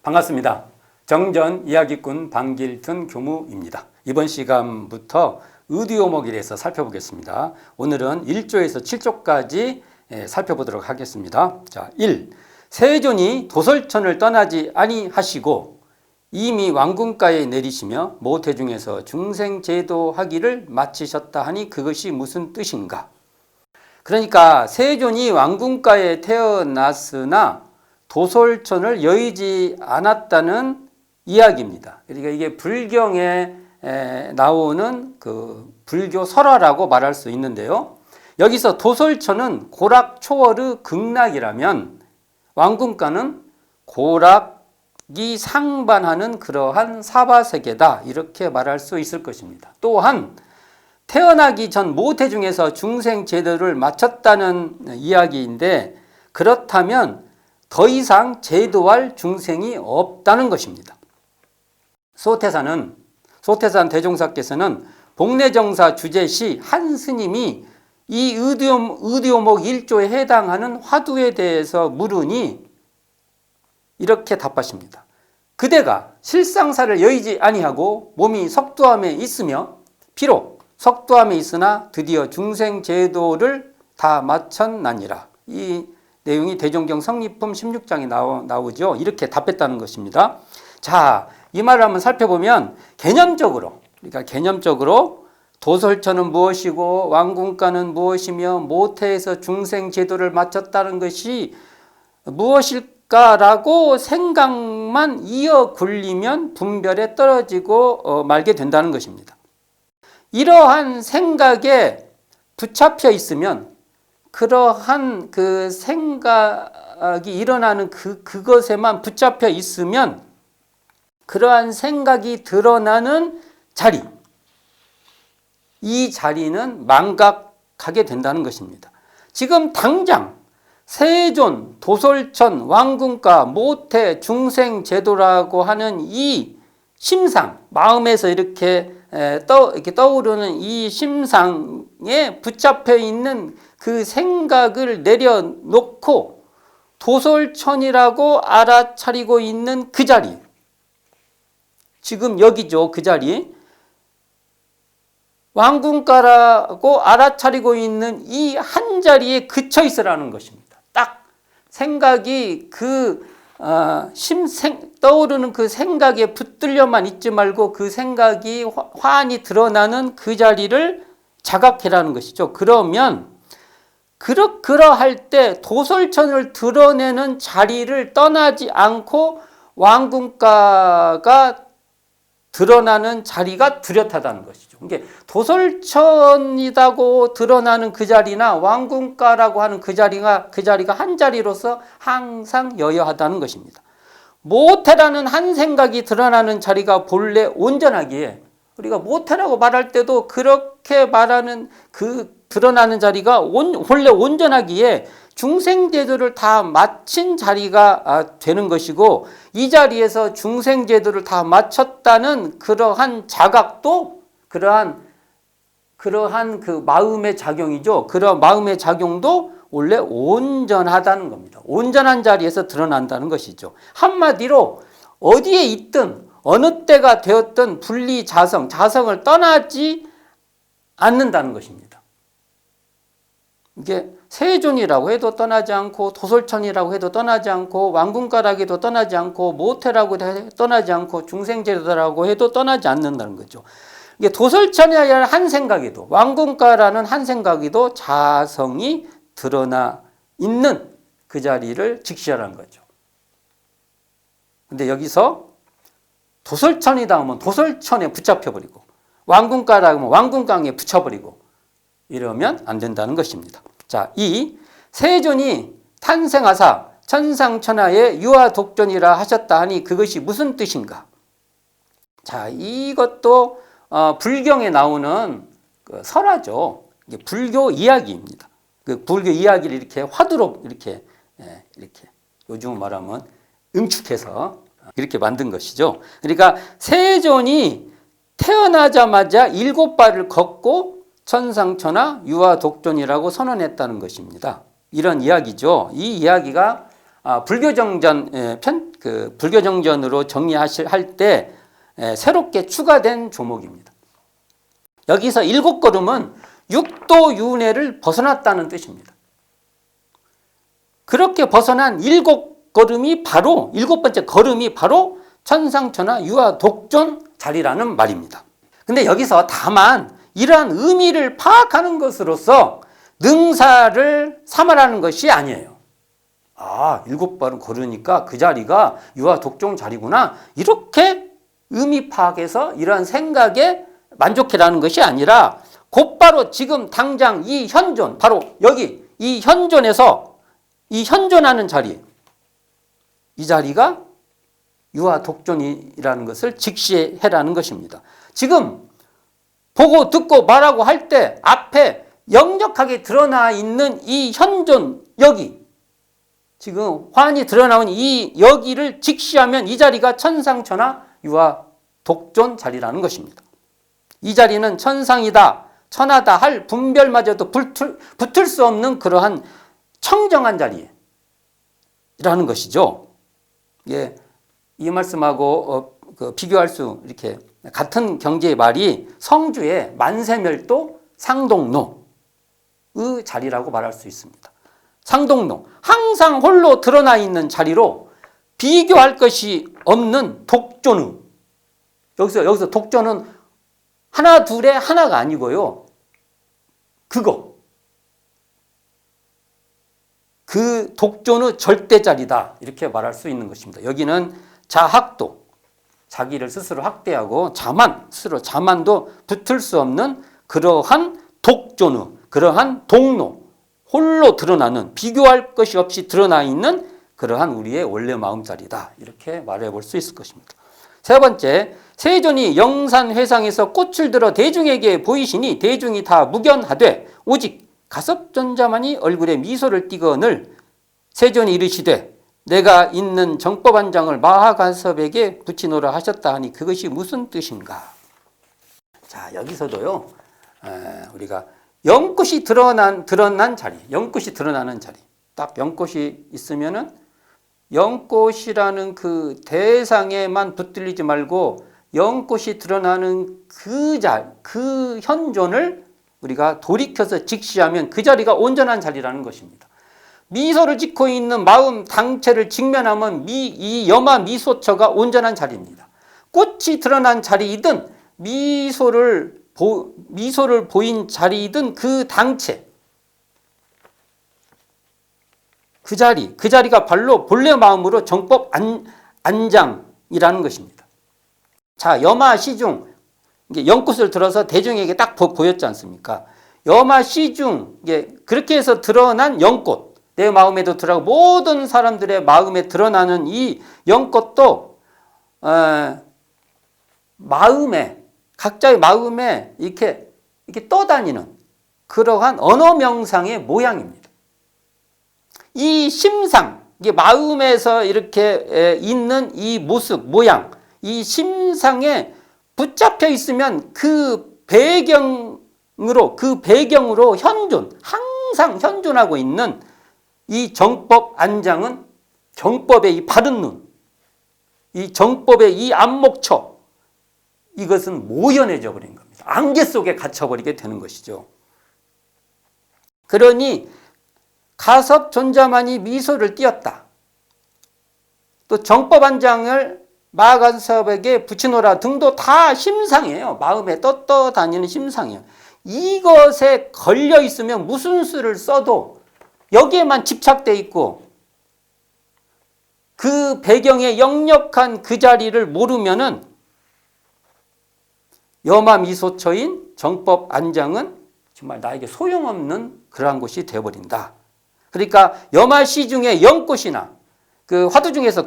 반갑습니다. 정전 이야기꾼 방길튼 교무입니다. 이번 시간부터 의디오목에 대해서 살펴보겠습니다. 오늘은 1조에서 7조까지 살펴보도록 하겠습니다. 자, 1. 세존이 도솔천을 떠나지 아니하시고 이미 왕궁가에 내리시며 모태중에서 중생제도 하기를 마치셨다 하니 그것이 무슨 뜻인가? 그러니까 세존이 왕궁가에 태어났으나 도솔천을 여의지 않았다는 이야기입니다. 그러니까 이게 불경에 나오는 그 불교 설화라고 말할 수 있는데요. 여기서 도솔천은 고락초월의 극락이라면 왕궁가는 고락이 상반하는 그러한 사바세계다, 이렇게 말할 수 있을 것입니다. 또한 태어나기 전 모태중에서 중생제도를 마쳤다는 이야기인데, 그렇다면 더 이상 제도할 중생이 없다는 것입니다. 소태산 대종사께서는 복례정사 주제시 한 스님이 이 의디오목 1조에 해당하는 화두에 대해서 물으니 이렇게 답하십니다. 그대가 실상사를 여의지 아니하고 몸이 석도암에 있으며, 비록 석도암에 있으나 드디어 중생제도를 다 마쳤나니라. 이 내용이 대종경 성립품 16장에 나오죠. 이렇게 답했다는 것입니다. 자, 이 말을 한번 살펴보면 개념적으로 도솔천은 무엇이고 왕궁가는 무엇이며 모태에서 중생제도를 마쳤다는 것이 무엇일까라고 생각만 이어 굴리면 분별에 떨어지고 말게 된다는 것입니다. 이러한 생각에 붙잡혀 있으면, 그러한 그 생각이 일어나는 그것에만 붙잡혀 있으면 그러한 생각이 드러나는 자리, 이 자리는 망각하게 된다는 것입니다. 지금 당장 세존, 도솔천, 왕궁가, 모태, 중생제도라고 하는 이 심상, 마음에서 이렇게 떠오르는 이 심상에 붙잡혀 있는 그 생각을 내려놓고 도솔천이라고 알아차리고 있는 그 자리, 지금 여기죠. 그 자리, 왕궁가라고 알아차리고 있는 이 한 자리에 그쳐 있으라는 것입니다. 딱 생각이 떠오르는 그 생각에 붙들려만 있지 말고 그 생각이 환히 드러나는 그 자리를 자각해라는 것이죠. 그러면 그러할 때 도솔천을 드러내는 자리를 떠나지 않고 왕궁가가 드러나는 자리가 뚜렷하다는 것이죠. 이게 도솔천이라고 드러나는 그 자리나 왕궁가라고 하는 그 자리가 한 자리로서 항상 여여하다는 것입니다. 모태라는 한 생각이 드러나는 자리가 본래 온전하기에, 우리가 모태라고 말할 때도 그렇게 말하는 드러나는 자리가 본래 온전하기에 중생제도를 다 마친 자리가 되는 것이고, 이 자리에서 중생제도를 다 마쳤다는 그러한 자각도 그러한 그 마음의 작용이죠. 그런 마음의 작용도 원래 온전하다는 겁니다. 온전한 자리에서 드러난다는 것이죠. 한마디로 어디에 있든 어느 때가 되었든 분리 자성을 떠나지 않는다는 것입니다. 이게 세존이라고 해도 떠나지 않고, 도솔천이라고 해도 떠나지 않고, 왕궁가라고 해도 떠나지 않고, 모태라고 해도 떠나지 않고, 중생제도라고 해도 떠나지 않는다는 거죠. 이게 도솔천이라는 한 생각에도, 왕궁가라는 한 생각에도 자성이 드러나 있는 그 자리를 직시하라는 거죠. 근데 여기서 도솔천이다 하면 도솔천에 붙잡혀버리고, 왕궁가라고 하면 왕궁강에 붙여버리고, 이러면 안 된다는 것입니다. 자, 2. 세존이 탄생하사 천상천하의 유아독존이라 하셨다 하니 그것이 무슨 뜻인가? 자, 이것도 불경에 나오는 설화죠. 이게 불교 이야기입니다. 그 불교 이야기를 이렇게 화두로 이렇게 요즘 말하면 응축해서 이렇게 만든 것이죠. 그러니까 세존이 태어나자마자 7발을 걷고 천상천하 유아독존이라고 선언했다는 것입니다. 이런 이야기죠. 이 이야기가 불교정전 불교정전으로 할 때 새롭게 추가된 조목입니다. 여기서 7걸음은 육도윤회를 벗어났다는 뜻입니다. 그렇게 벗어난 7걸음이 바로 7번째 걸음이 바로 천상천하 유아독존 자리라는 말입니다. 근데 여기서 다만 이러한 의미를 파악하는 것으로서 능사를 삼아라는 것이 아니에요. 7발은 걸으니까 그 자리가 유아독존 자리구나, 이렇게 의미 파악해서 이러한 생각에 만족해라는 것이 아니라 곧바로 지금 당장 이 현존, 바로 여기 이 현존에서 이 현존하는 자리, 이 자리가 유아독존이라는 것을 직시해라는 것입니다. 지금 보고 듣고 말하고 할 때 앞에 역력하게 드러나 있는 이 현존, 여기 지금 환히 드러나온 이 여기를 직시하면 이 자리가 천상천하 유아독존 자리라는 것입니다. 이 자리는 천상이다, 천하다 할 분별마저도 붙을 수 없는 그러한 청정한 자리라는 것이죠. 예, 이 말씀하고 비교할 수, 이렇게 같은 경지의 말이 성주의 만세멸도 상동로의 자리라고 말할 수 있습니다. 상동로, 항상 홀로 드러나 있는 자리로 비교할 것이 없는 독존의, 여기서 독존은 하나 둘의 하나가 아니고요, 그 독존의 절대자리다, 이렇게 말할 수 있는 것입니다. 여기는 자학도, 자기를 스스로 학대하고 스스로 자만도 붙을 수 없는 그러한 독존의, 그러한 동로, 홀로 드러나는, 비교할 것이 없이 드러나 있는 그러한 우리의 원래 마음자리다, 이렇게 말해 볼 수 있을 것입니다. 세 번째, 세존이 영산회상에서 꽃을 들어 대중에게 보이시니 대중이 다 무견하되 오직 가섭존자만이 얼굴에 미소를 띠거늘 세존이 이르시되 내가 있는 정법안장을 마하가섭에게 붙이노라 하셨다 하니 그것이 무슨 뜻인가? 자, 여기서도요, 우리가 연꽃이 드러난 자리, 연꽃이 드러나는 자리, 딱 연꽃이 있으면은 연꽃이라는 그 대상에만 붙들리지 말고 연꽃이 드러나는 그 현존을 우리가 돌이켜서 직시하면 그 자리가 온전한 자리라는 것입니다. 미소를 짓고 있는 마음 당체를 직면하면 이 염화 미소처가 온전한 자리입니다. 꽃이 드러난 자리이든 미소를 보인 자리이든 그 당체, 그 자리가 바로 본래 마음으로 정법 안장이라는 것입니다. 자, 염화 시중, 연꽃을 들어서 대중에게 딱 보였지 않습니까? 염화 시중, 그렇게 해서 드러난 연꽃, 내 마음에도 드러나고 모든 사람들의 마음에 드러나는 이 연꽃도 각자의 마음에 이렇게 떠다니는 그러한 언어 명상의 모양입니다. 이 심상, 마음에서 이렇게 있는 이 모습, 모양, 이 심상에 붙잡혀 있으면 그 배경으로 항상 현존하고 있는 이 정법 안장은 정법의 이 바른 눈, 이 정법의 이 안목처, 이것은 모연해져 버린 겁니다. 안개 속에 갇혀버리게 되는 것이죠. 그러니 가섭존자만이 미소를 띄었다. 또 정법안장을 마가섭에게 붙이노라 등도 다 심상이에요. 마음에 떠다니는 심상이에요. 이것에 걸려 있으면 무슨 수를 써도 여기에만 집착돼 있고 그 배경에 역력한 그 자리를 모르면은 염화미소처인 정법안장은 정말 나에게 소용없는 그러한 곳이 되어버린다. 그러니까 염화시중의 연꽃이나 그 화두 중에서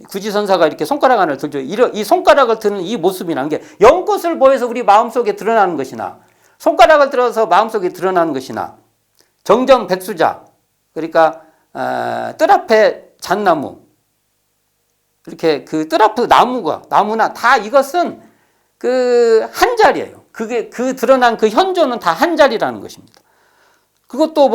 구지선사가 이렇게 손가락 하나를 들죠. 이 손가락을 드는 이 모습이라는 게 연꽃을 보여서 우리 마음속에 드러나는 것이나 손가락을 들어서 마음속에 드러나는 것이나 정전백수자, 그러니까 뜰 앞에 잣나무, 이렇게 그 뜰 앞에 나무나 다 이것은 그 한 자리예요. 그게 그 드러난 그 현존은 다 한 자리라는 것입니다. 그것도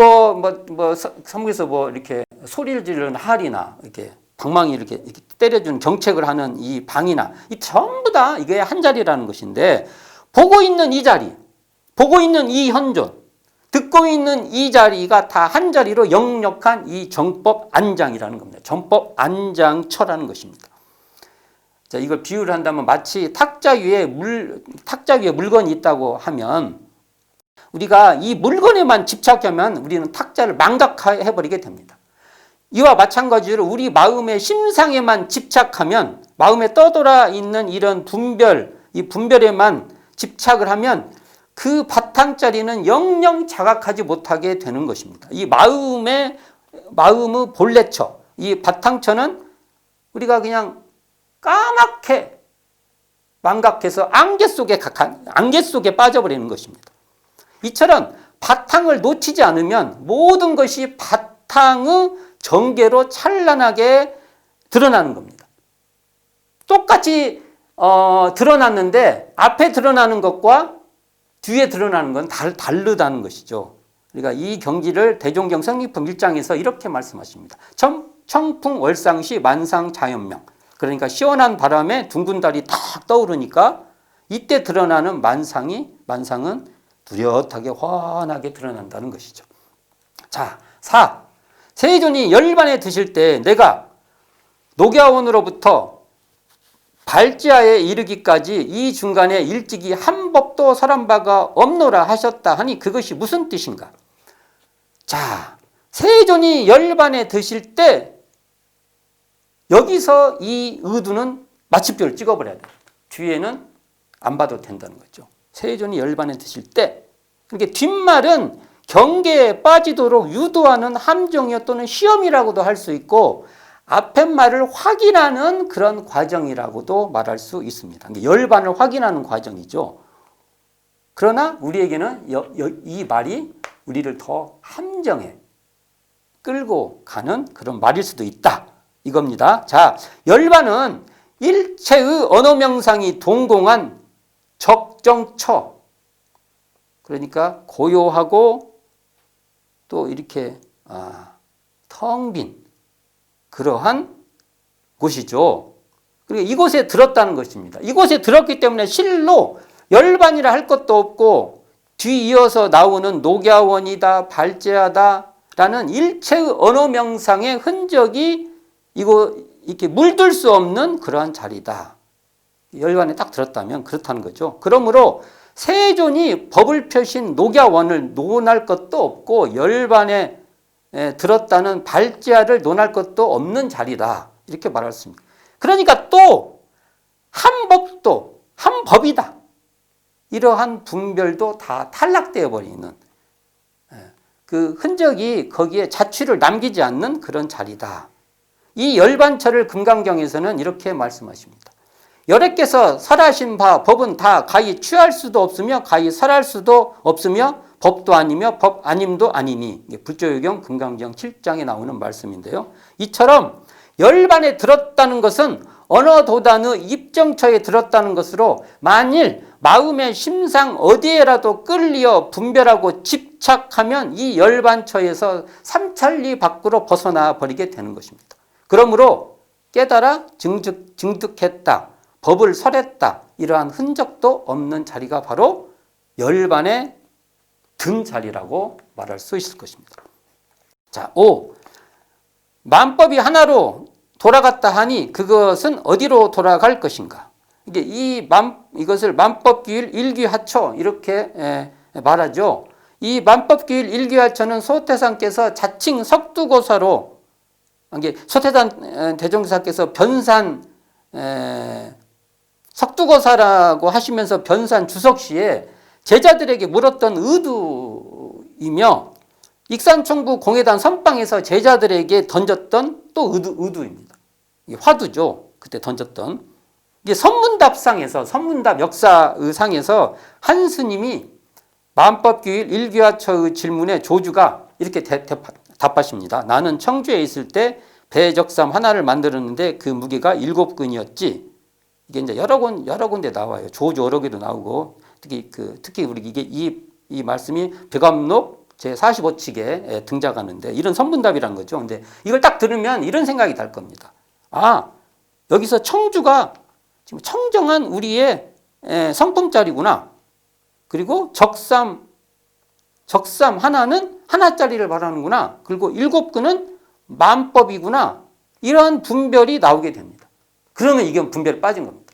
서목에서 이렇게 소리를 지르는 할이나 이렇게 방망이 이렇게 때려주는 정책을 하는 이 방이나 이 전부 다 이게 한 자리라는 것인데, 보고 있는 이 자리, 보고 있는 이 현존, 듣고 있는 이 자리가 다 한 자리로 역력한 이 정법 안장이라는 겁니다. 정법 안장처라는 것입니다. 자, 이걸 비유를 한다면 마치 탁자 위에 물건이 있다고 하면 우리가 이 물건에만 집착하면 우리는 탁자를 망각해버리게 됩니다. 이와 마찬가지로 우리 마음의 심상에만 집착하면, 마음에 떠돌아 있는 이런 이 분별에만 집착을 하면 그 바탕자리는 영영 자각하지 못하게 되는 것입니다. 이 마음의 본래처, 이 바탕처는 우리가 그냥 까맣게 망각해서 안개 속에 빠져버리는 것입니다. 이처럼 바탕을 놓치지 않으면 모든 것이 바탕의 전개로 찬란하게 드러나는 겁니다. 똑같이 드러났는데 앞에 드러나는 것과 뒤에 드러나는 건 다르다는 것이죠. 그러니까 이 경지를 대종경 성리품 1장에서 이렇게 말씀하십니다. 청풍월상시 만상자연명. 그러니까 시원한 바람에 둥근 달이 탁 떠오르니까 이때 드러나는 만상은 뚜렷하게 환하게 드러난다는 것이죠. 자, 4. 세존이 열반에 드실 때 내가 녹야원으로부터 발지하에 이르기까지 이 중간에 일찍이 한 법도 설한 바가 없노라 하셨다 하니 그것이 무슨 뜻인가? 자, 세존이 열반에 드실 때 여기서 이 의두는 마침표를 찍어버려야 돼요. 뒤에는 안 봐도 된다는 거죠. 세존이 열반에 드실 때. 그러니까 뒷말은 경계에 빠지도록 유도하는 함정이요 또는 시험이라고도 할 수 있고, 앞에 말을 확인하는 그런 과정이라고도 말할 수 있습니다. 열반을 확인하는 과정이죠. 그러나 우리에게는 이 말이 우리를 더 함정에 끌고 가는 그런 말일 수도 있다. 이겁니다. 자, 열반은 일체의 언어명상이 동공한 적정처. 그러니까 고요하고 또 이렇게 텅 빈 그러한 곳이죠. 그리고 이곳에 들었다는 것입니다. 이곳에 들었기 때문에 실로 열반이라 할 것도 없고 뒤이어서 나오는 녹야원이다, 발제하다라는 일체의 언어명상의 흔적이 이렇게 물들 수 없는 그러한 자리다. 열반에 딱 들었다면 그렇다는 거죠. 그러므로 세존이 법을 펴신 녹야원을 논할 것도 없고 열반에 들었다는 발제하를 논할 것도 없는 자리다. 이렇게 말했습니다. 그러니까 또 한 법이다. 이러한 분별도 다 탈락되어 버리는 그 흔적이 거기에 자취를 남기지 않는 그런 자리다. 이 열반처를 금강경에서는 이렇게 말씀하십니다. 열애께서 설하신 바 법은 다 가히 취할 수도 없으며 가히 설할 수도 없으며 법도 아니며 법 아님도 아니니. 불조유경 금강경 7장에 나오는 말씀인데요. 이처럼 열반에 들었다는 것은 어느 도단의 입정처에 들었다는 것으로 만일 마음의 심상 어디에라도 끌려 분별하고 집착하면 이 열반처에서 삼천리 밖으로 벗어나 버리게 되는 것입니다. 그러므로 깨달아 증득했다, 법을 설했다, 이러한 흔적도 없는 자리가 바로 열반의 든 자리라고 말할 수 있을 것입니다. 자, 5. 만법이 하나로 돌아갔다 하니 그것은 어디로 돌아갈 것인가? 이게 이것을 만법기일 일귀하처 이렇게 말하죠. 이 만법기일 일귀하처는 소태산께서 자칭 석두고사로, 소태산 대종사께서 변산 석두고사라고 하시면서 변산 주석시에 제자들에게 물었던 의두이며 익산총부 공회단 선방에서 제자들에게 던졌던 또 의두입니다. 화두죠. 그때 던졌던. 이게 선문답 역사의상에서 한 스님이 만법규일 일귀하처의 질문에 조주가 이렇게 답하십니다. 나는 청주에 있을 때 배적삼 하나를 만들었는데 그 무게가 7근이었지. 이게 이제 여러 군데 나와요. 조주 여러 개도 나오고 특히 우리 이 말씀이 벽암록 제 45칙에 등장하는데 이런 선분답이란 거죠. 근데 이걸 딱 들으면 이런 생각이 들 겁니다. 아, 여기서 청주가 지금 청정한 우리의 성품짜리구나. 그리고 적삼 하나는 하나짜리를 말하는구나. 그리고 7근은 만법이구나. 이런 분별이 나오게 됩니다. 그러면 이게 분별이 빠진 겁니다.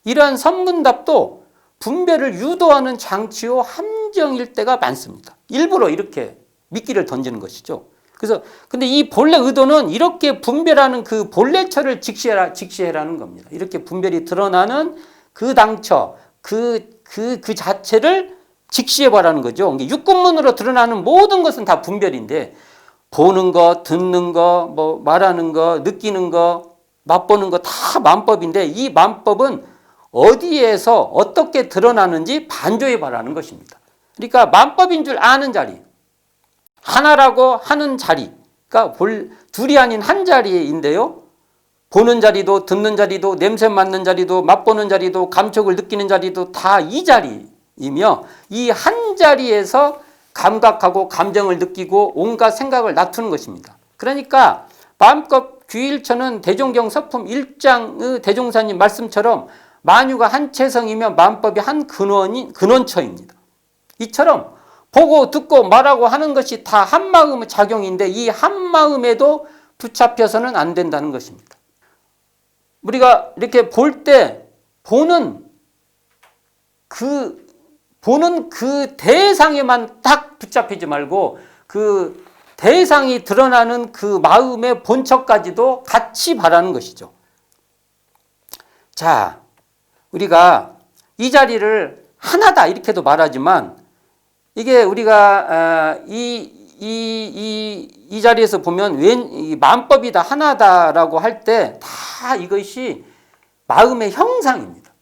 이러한 선분답도 분별을 유도하는 장치요 함정일 때가 많습니다. 일부러 이렇게 미끼를 던지는 것이죠. 그래서 근데 이 본래 의도는 이렇게 분별하는 그 본래처를 직시해라는 겁니다. 이렇게 분별이 드러나는 그 당처, 그 자체를 직시해봐라는 거죠. 육군문으로 드러나는 모든 것은 다 분별인데 보는 거, 듣는 거, 뭐 말하는 거, 느끼는 거, 맛보는 거 다 만법인데 이 만법은 어디에서 어떻게 드러나는지 반조해봐라는 것입니다. 그러니까 만법인 줄 아는 자리, 하나라고 하는 자리가 둘이 아닌 한 자리인데요. 보는 자리도 듣는 자리도 냄새 맡는 자리도 맛보는 자리도 감촉을 느끼는 자리도 다 이 자리이며 이 한 자리에서 감각하고 감정을 느끼고 온갖 생각을 나투는 것입니다. 그러니까 마음껏 귀일처는 대종경 서품 1장의 대종사님 말씀처럼 만유가 한 체성이면 만법이 한 근원처입니다. 이처럼 보고 듣고 말하고 하는 것이 다 한마음의 작용인데 이 한마음에도 붙잡혀서는 안 된다는 것입니다. 우리가 이렇게 볼 때 보는 그 대상에만 딱 붙잡히지 말고 그 대상이 드러나는 그 마음의 본처까지도 같이 바라는 것이죠. 자, 우리가 이 자리를 하나다 이렇게도 말하지만 이게 우리가 이 자리에서 보면 이 만법이다 하나다라고 할 때 다 이것이 마음의 형상입니다.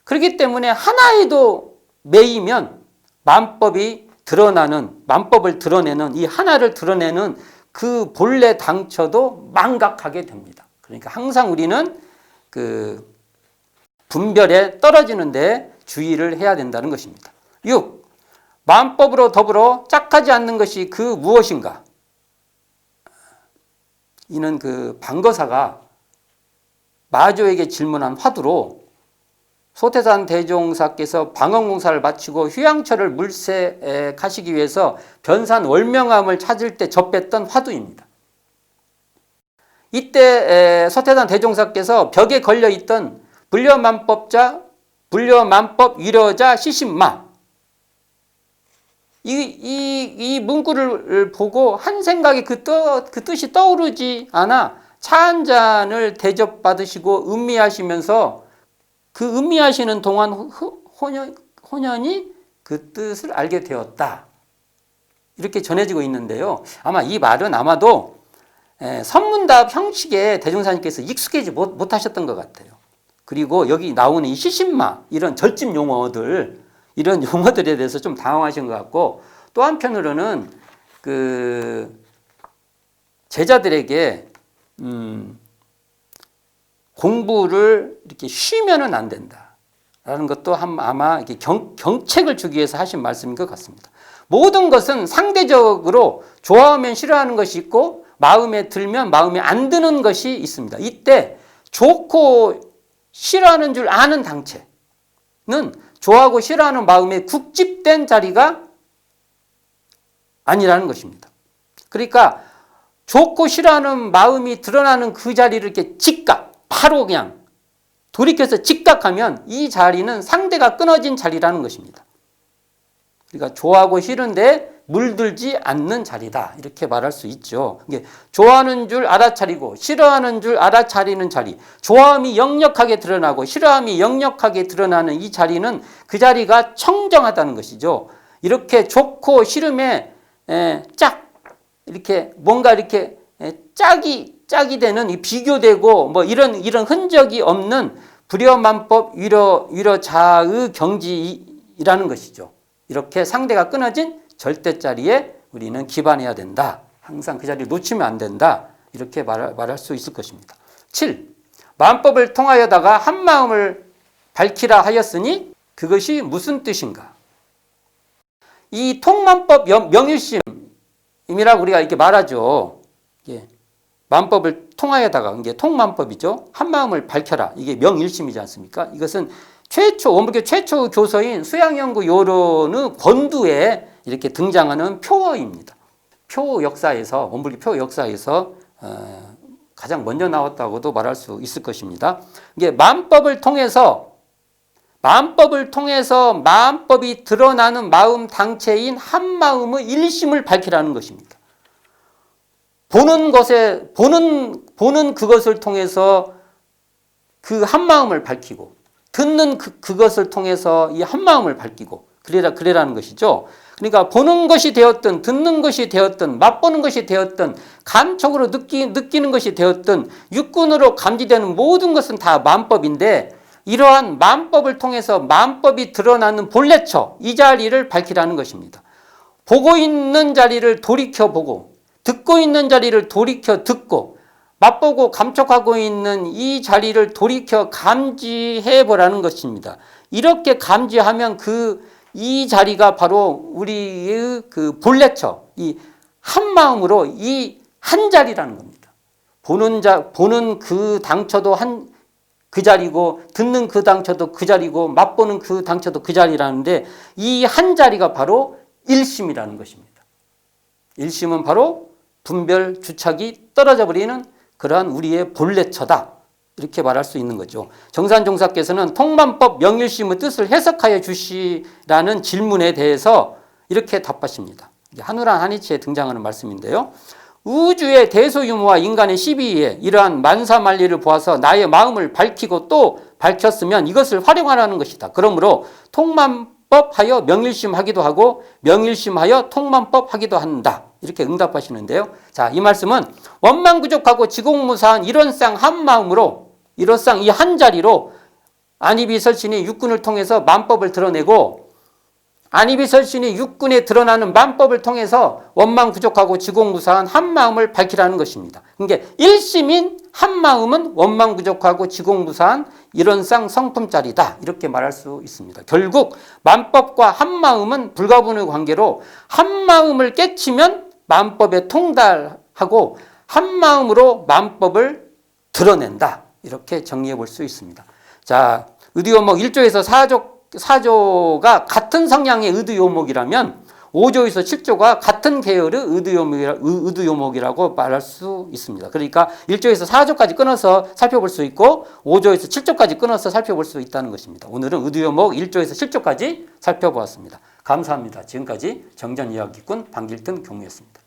그렇기 때문에 하나에도 매이면 만법을 드러내는 이 하나를 드러내는 그 본래 당처도 망각하게 됩니다. 그러니까 항상 우리는 그 분별에 떨어지는데 주의를 해야 된다는 것입니다. 6. 만법으로 더불어 짝하지 않는 것이 그 무엇인가? 이는 그 방거사가 마조에게 질문한 화두로 소태산 대종사께서 방언공사를 마치고 휴양처를 물세에 가시기 위해서 변산 월명암을 찾을 때 접했던 화두입니다. 이때 소태산 대종사께서 벽에 걸려있던 불려만법 위려자 시신마 이 문구를 보고 한 생각에 그 뜻이 떠오르지 않아 차 한 잔을 대접받으시고 음미하시면서 그 음미하시는 동안 혼연히 그 뜻을 알게 되었다. 이렇게 전해지고 있는데요. 아마 이 말은 아마도 선문답 형식에 대종사님께서 익숙해지 못하셨던 것 같아요. 그리고 여기 나오는 이 시신마 이런 절집 용어들 이런 용어들에 대해서 좀 당황하신 것 같고 또 한편으로는 그 제자들에게 공부를 이렇게 쉬면은 안 된다라는 것도 아마 이렇게 경책을 주기 위해서 하신 말씀인 것 같습니다. 모든 것은 상대적으로 좋아하면 싫어하는 것이 있고 마음에 들면 마음에 안 드는 것이 있습니다. 이때 좋고 싫어하는 줄 아는 당체는 좋아하고 싫어하는 마음에 국집된 자리가 아니라는 것입니다. 그러니까 좋고 싫어하는 마음이 드러나는 그 자리를 이렇게 바로 그냥 돌이켜서 직각하면 이 자리는 상대가 끊어진 자리라는 것입니다. 그러니까 좋아하고 싫은데 물들지 않는 자리다 이렇게 말할 수 있죠. 좋아하는 줄 알아차리고 싫어하는 줄 알아차리는 자리, 좋아함이 역력하게 드러나고 싫어함이 역력하게 드러나는 이 자리는 그 자리가 청정하다는 것이죠. 이렇게 좋고 싫음에 이렇게 뭔가 이렇게 짝이 되는 이 비교되고 뭐 이런 흔적이 없는 불여만법 위로자의 경지라는 것이죠. 이렇게 상대가 끊어진 절대 자리에 우리는 기반해야 된다. 항상 그 자리를 놓치면 안 된다. 이렇게 말할 수 있을 것입니다. 7. 만법을 통하여다가 한 마음을 밝히라 하였으니 그것이 무슨 뜻인가? 이 통만법 명일심이라고 우리가 이렇게 말하죠. 예. 만법을 통하여다가 이게 통만법이죠. 한마음을 밝혀라. 이게 명일심이지 않습니까? 이것은 원불교 최초 교서인 수양연구 요론의 권두에 이렇게 등장하는 표어입니다. 표 역사에서 원불교 표 역사에서 가장 먼저 나왔다고도 말할 수 있을 것입니다. 이게 만법을 통해서 마음법이 드러나는 마음 당체인 한마음의 일심을 밝히라는 것입니다. 보는 그것을 통해서 그 한마음을 밝히고 듣는 그것을 통해서 이 한마음을 밝히고 그래라는 것이죠. 그러니까 보는 것이 되었든 듣는 것이 되었든 맛보는 것이 되었든 감촉으로 느끼는 것이 되었든 육군으로 감지되는 모든 것은 다 만법인데 이러한 만법을 통해서 만법이 드러나는 본래처 이 자리를 밝히라는 것입니다. 보고 있는 자리를 돌이켜보고 듣고 있는 자리를 돌이켜 듣고 맛보고 감촉하고 있는 이 자리를 돌이켜 감지해 보라는 것입니다. 이렇게 감지하면 이 자리가 바로 우리의 그 본래처, 이 한마음으로 이 한 자리라는 겁니다. 보는 그 당처도 그 자리고 듣는 그 당처도 그 자리고 맛보는 그 당처도 그 자리라는데 이 한 자리가 바로 일심이라는 것입니다. 일심은 바로 분별 주착이 떨어져 버리는 그러한 우리의 본래처다. 이렇게 말할 수 있는 거죠. 정산종사께서는 통만법 명일심의 뜻을 해석하여 주시라는 질문에 대해서 이렇게 답하십니다. 한우란 한이치에 등장하는 말씀인데요. 우주의 대소유무와 인간의 시비에 이러한 만사만리를 보아서 나의 마음을 밝히고 또 밝혔으면 이것을 활용하라는 것이다. 그러므로 통만법하여 명일심하기도 하고 명일심하여 통만법하기도 한다. 이렇게 응답하시는데요. 자, 이 말씀은 원망부족하고 지공무사한 이론상 한마음으로 이론상 이 한 자리로 안이비설신이 육군을 통해서 만법을 드러내고 안이비설신이 육군에 드러나는 만법을 통해서 원망부족하고 지공무사한 한마음을 밝히라는 것입니다. 그러니까 일심인 한마음은 원망부족하고 지공무사한 이론상 성품짜리다. 이렇게 말할 수 있습니다. 결국 만법과 한마음은 불가분의 관계로 한마음을 깨치면 만법에 통달하고 한마음으로 만법을 드러낸다. 이렇게 정리해 볼 수 있습니다. 자, 의두요목 1조에서 4조가 같은 성향의 의두요목이라면 5조에서 7조가 같은 계열의 의두요목이라고 말할 수 있습니다. 그러니까 1조에서 4조까지 끊어서 살펴볼 수 있고 5조에서 7조까지 끊어서 살펴볼 수 있다는 것입니다. 오늘은 의두요목 1조에서 7조까지 살펴보았습니다. 감사합니다. 지금까지 정전이야기꾼 방길튼 경무였습니다.